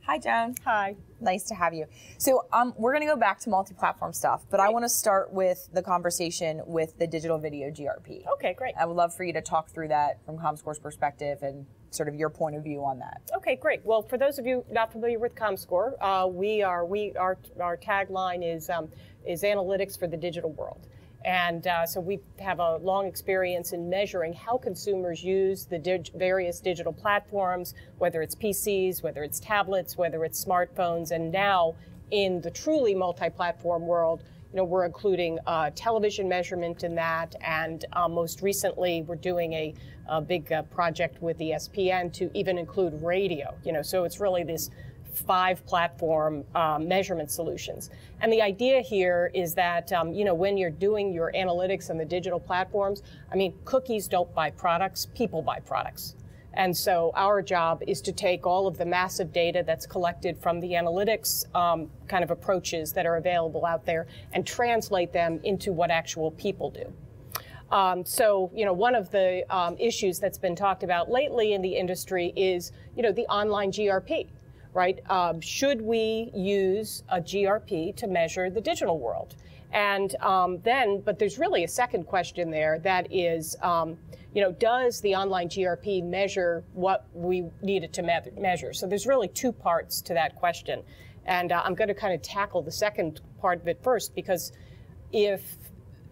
Hi, Joan. Hi. Nice to have you. So we're going to go back to multi-platform stuff, but I want to start with the conversation with the digital video GRP. Okay, great. I would love for you to talk through that from ComScore's perspective and sort of your point of view on that. Okay, great. Well, for those of you not familiar with ComScore, our tagline is analytics for the digital world. And so we have a long experience in measuring how consumers use the various digital platforms, whether it's PCs, whether it's tablets, whether it's smartphones, and now in the truly multi-platform world, we're including television measurement in that, and most recently we're doing a big project with ESPN to even include radio. So it's really this 5-platform measurement solutions. And the idea here is that, when you're doing your analytics on the digital platforms, cookies don't buy products, people buy products. And so our job is to take all of the massive data that's collected from the analytics kind of approaches that are available out there and translate them into what actual people do. So, one of the issues that's been talked about lately in the industry is, the online GRP. Right? Should we use a GRP to measure the digital world? And but there's really a second question there that is, does the online GRP measure what we need it to measure? So there's really two parts to that question. And I'm going to kind of tackle the second part of it first, because if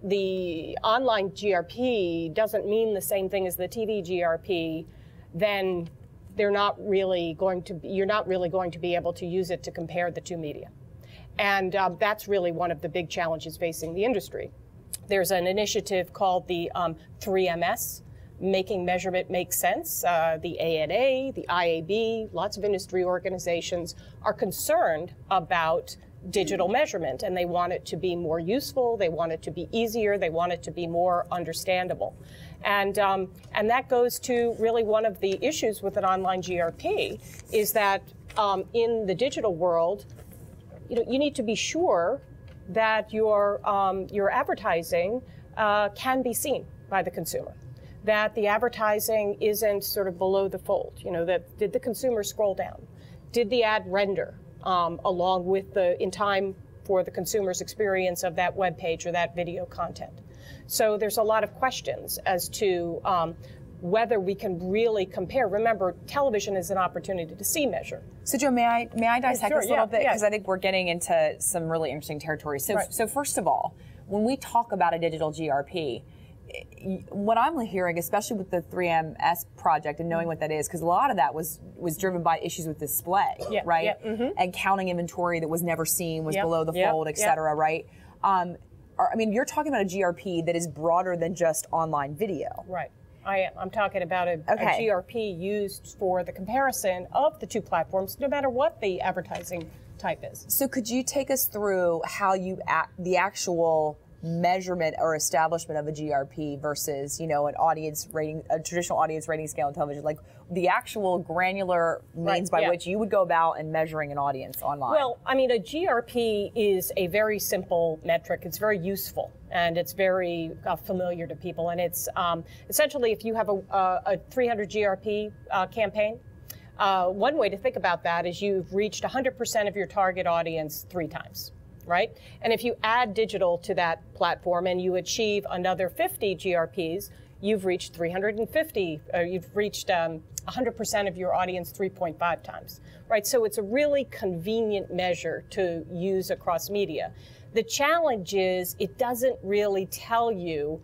the online GRP doesn't mean the same thing as the TV GRP, then you're not really going to be able to use it to compare the two media. And that's really one of the big challenges facing the industry. There's an initiative called the 3MS, Making Measurement Make Sense. The ANA, the IAB, lots of industry organizations are concerned about digital measurement, and they want it to be more useful, they want it to be easier, they want it to be more understandable. And that goes to really one of the issues with an online GRP is that in the digital world, you need to be sure that your advertising can be seen by the consumer, that the advertising isn't sort of below the fold. That did the consumer scroll down? Did the ad render along with in time for the consumer's experience of that web page or that video content? So there's a lot of questions as to whether we can really compare. Remember, television is an opportunity to see measure. So, Joe, may I dissect sure, this a little bit? Because yeah. I think we're getting into some really interesting territory. So, Right. So first of all, when we talk about a digital GRP, what I'm hearing, especially with the 3MS project and knowing what that is, because a lot of that was driven by issues with display, right? Yeah, mm-hmm. And counting inventory that was never seen, was Yep, below the yep, fold, et cetera, yep. right? You're talking about a GRP that is broader than just online video. Right. I'm talking about a GRP used for the comparison of the two platforms, no matter what the advertising type is. So could you take us through how the actual measurement or establishment of a GRP versus, an audience rating, a traditional audience rating scale on television, like the actual granular means by which you would go about and measuring an audience online? Well, a GRP is a very simple metric. It's very useful and it's very familiar to people. And it's essentially if you have a 300 GRP campaign, one way to think about that is you've reached 100% of your target audience 3 times. Right? And if you add digital to that platform and you achieve another 50 GRPs, you've reached 350, you've reached 100% of your audience 3.5 times, right? So it's a really convenient measure to use across media. The challenge is it doesn't really tell you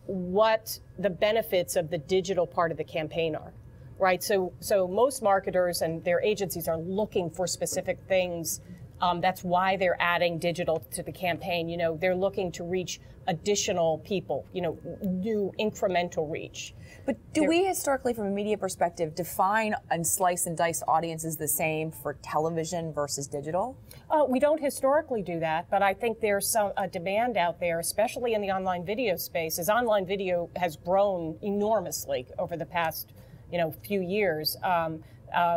what the benefits of the digital part of the campaign are, right? So most marketers and their agencies are looking for specific things. That's why they're adding digital to the campaign. They're looking to reach additional people, new incremental reach. But do we historically, from a media perspective, define and slice and dice audiences the same for television versus digital? We don't historically do that, but I think there's a demand out there, especially in the online video space, as online video has grown enormously over the past, few years.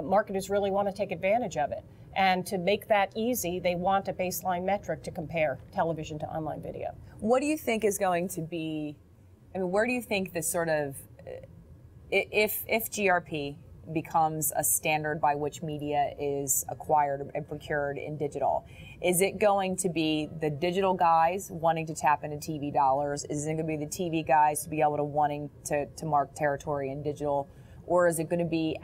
Marketers really want to take advantage of it. And to make that easy, they want a baseline metric to compare television to online video. What do you think is going to be, where do you think this sort of, if GRP becomes a standard by which media is acquired and procured in digital? Is it going to be the digital guys wanting to tap into TV dollars? Is it going to be the TV guys to be able to wanting to mark territory in digital? Or is it going to be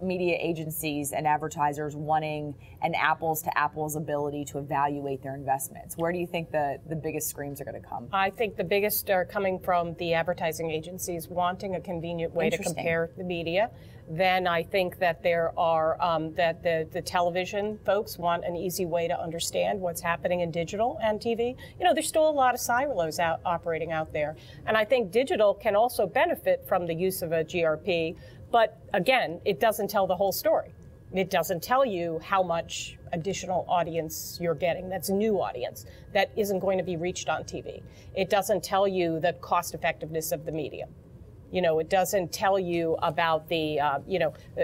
media agencies and advertisers wanting an apples to apples ability to evaluate their investments? Where do you think the biggest screams are going to come? I think the biggest are coming from the advertising agencies wanting a convenient way to compare the media. Then I think that there are that the television folks want an easy way to understand what's happening in digital and TV. You know, there's still a lot of silos operating out there, and I think digital can also benefit from the use of a GRP. But again, it doesn't tell the whole story. It doesn't tell you how much additional audience you're getting. That's a new audience that isn't going to be reached on TV. It doesn't tell you the cost effectiveness of the medium. You know, it doesn't tell you about the,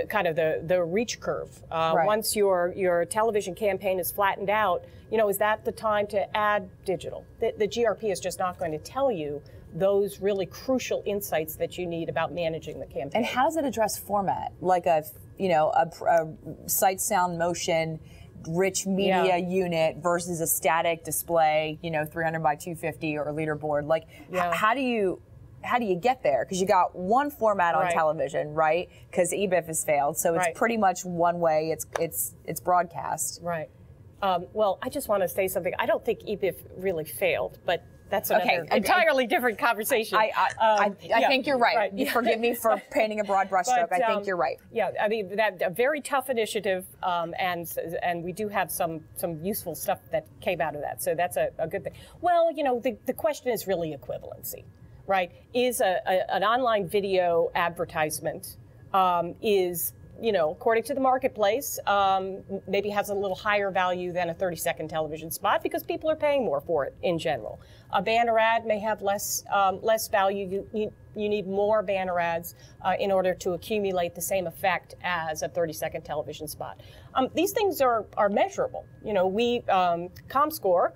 kind of the reach curve. Right. Once your television campaign is flattened out, you know, is that the time to add digital? The GRP is just not going to tell you those really crucial insights that you need about managing the campaign. And how does it address format? Like a sight, sound, motion, rich media unit versus a static display, 300 by 250 or a leaderboard. Like, how do you get there? Because you got one format on television, right? Because EBIF has failed, so it's pretty much one way. It's broadcast. Right. Well, I just want to say something. I don't think EBIF really failed, but that's another entirely different conversation. I think you're right. You forgive me for painting a broad brushstroke. I think you're right. Yeah, I mean, that a very tough initiative, and we do have some useful stuff that came out of that. So that's a good thing. Well, the question is really equivalency, right? Is an online video advertisement is, according to the marketplace, maybe has a little higher value than a 30-second television spot because people are paying more for it in general. A banner ad may have less value. You need more banner ads in order to accumulate the same effect as a 30-second television spot. These things are measurable. We ComScore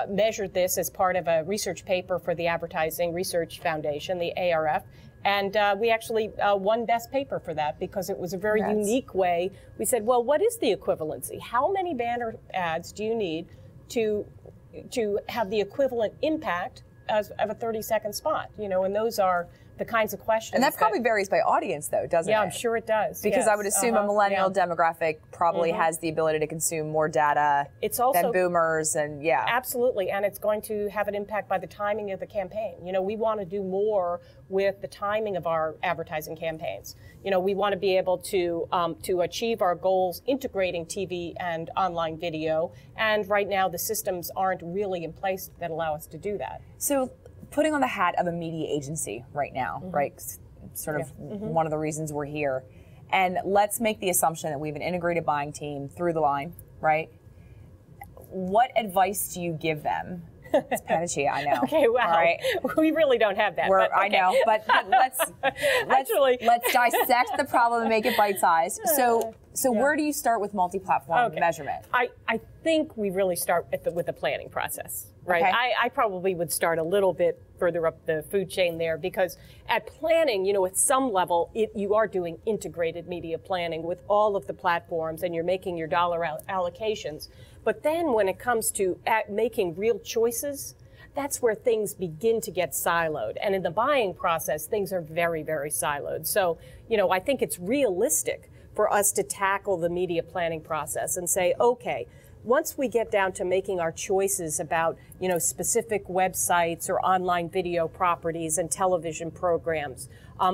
measured this as part of a research paper for the Advertising Research Foundation, the ARF. And we actually won Best Paper for that because it was a very unique way. We said, well, what is the equivalency? How many banner ads do you need to have the equivalent impact of a 30-second spot? And those are the kinds of questions. And that probably varies by audience, though, doesn't it? Yeah, I'm sure it does. Because I would assume a millennial demographic probably has the ability to consume more data than boomers, and absolutely, and it's going to have an impact by the timing of the campaign. We want to do more with the timing of our advertising campaigns. We want to be able to achieve our goals integrating TV and online video, and right now the systems aren't really in place that allow us to do that. So, putting on the hat of a media agency right now, right? Sort of one of the reasons we're here. And let's make the assumption that we have an integrated buying team through the line, right? What advice do you give them? It's Panacea, I know. Okay, wow. All right. We really don't have that. I know, but let's dissect the problem and make it bite-sized. So where do you start with multi-platform measurement? I think we really start with the planning process, right? Okay. I probably would start a little bit further up the food chain there because at planning, at some level, you are doing integrated media planning with all of the platforms and you're making your dollar allocations. But then when it comes to making real choices, that's where things begin to get siloed. And in the buying process, things are very, very siloed. So, I think it's realistic for us to tackle the media planning process and say, okay, once we get down to making our choices about, specific websites or online video properties and television programs,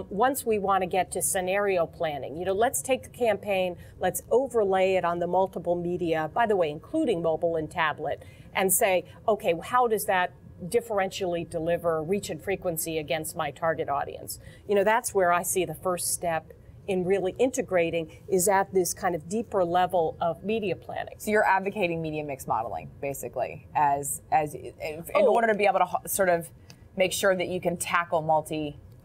once we want to get to scenario planning, let's take the campaign, let's overlay it on the multiple media, by the way, including mobile and tablet, and say, okay, how does that differentially deliver reach and frequency against my target audience? That's where I see the first step in really integrating is at this kind of deeper level of media planning. So you're advocating media mix modeling, basically, in order to be able to sort of make sure that you can tackle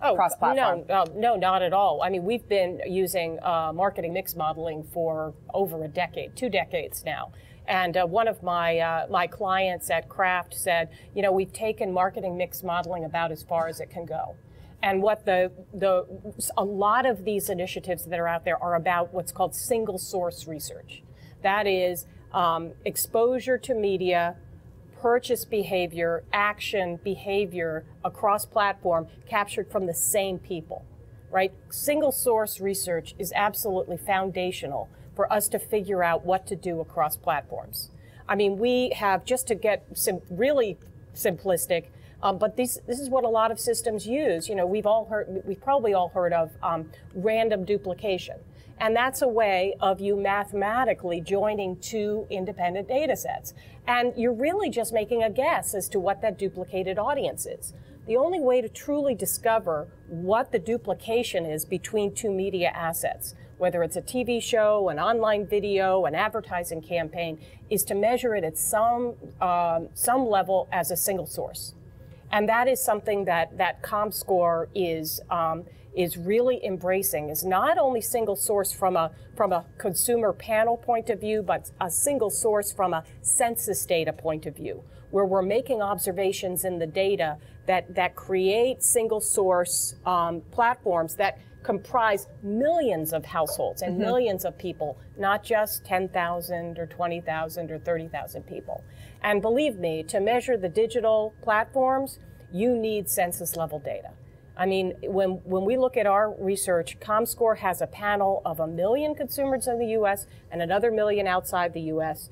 cross-platform. No, not at all. I mean, we've been using marketing mix modeling for over a decade, 2 decades now. And one of my clients at Kraft said, we've taken marketing mix modeling about as far as it can go. And what a lot of these initiatives that are out there are about what's called single source research. That is exposure to media, purchase behavior, action behavior across platform captured from the same people, right? Single source research is absolutely foundational for us to figure out what to do across platforms. I mean, we have, just to get really simplistic, but this is what a lot of systems use. You know, we've probably all heard of random duplication. And that's a way of you mathematically joining two independent data sets. And you're really just making a guess as to what that duplicated audience is. The only way to truly discover what the duplication is between two media assets, whether it's a TV show, an online video, an advertising campaign, is to measure it at some level as a single source. And that is something that ComScore is really embracing, is not only single source from a consumer panel point of view, but a single source from a census data point of view, where we're making observations in the data that create single source platforms that comprise millions of households and millions of people, not just 10,000 or 20,000 or 30,000 people. And believe me, to measure the digital platforms, you need census level data. I mean, when we look at our research, ComScore has a panel of 1 million consumers in the US and another 1 million outside the US,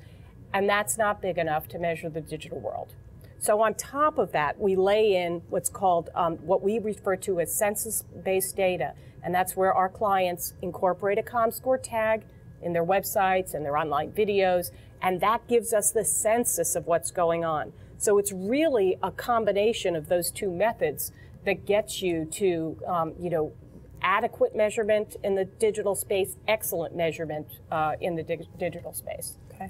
and that's not big enough to measure the digital world. So on top of that, we lay in what's called, what we refer to as census-based data, and that's where our clients incorporate a ComScore tag in their websites and their online videos, and that gives us the census of what's going on. So it's really a combination of those two methods that gets you to, adequate measurement in the digital space, excellent measurement in the digital space. Okay.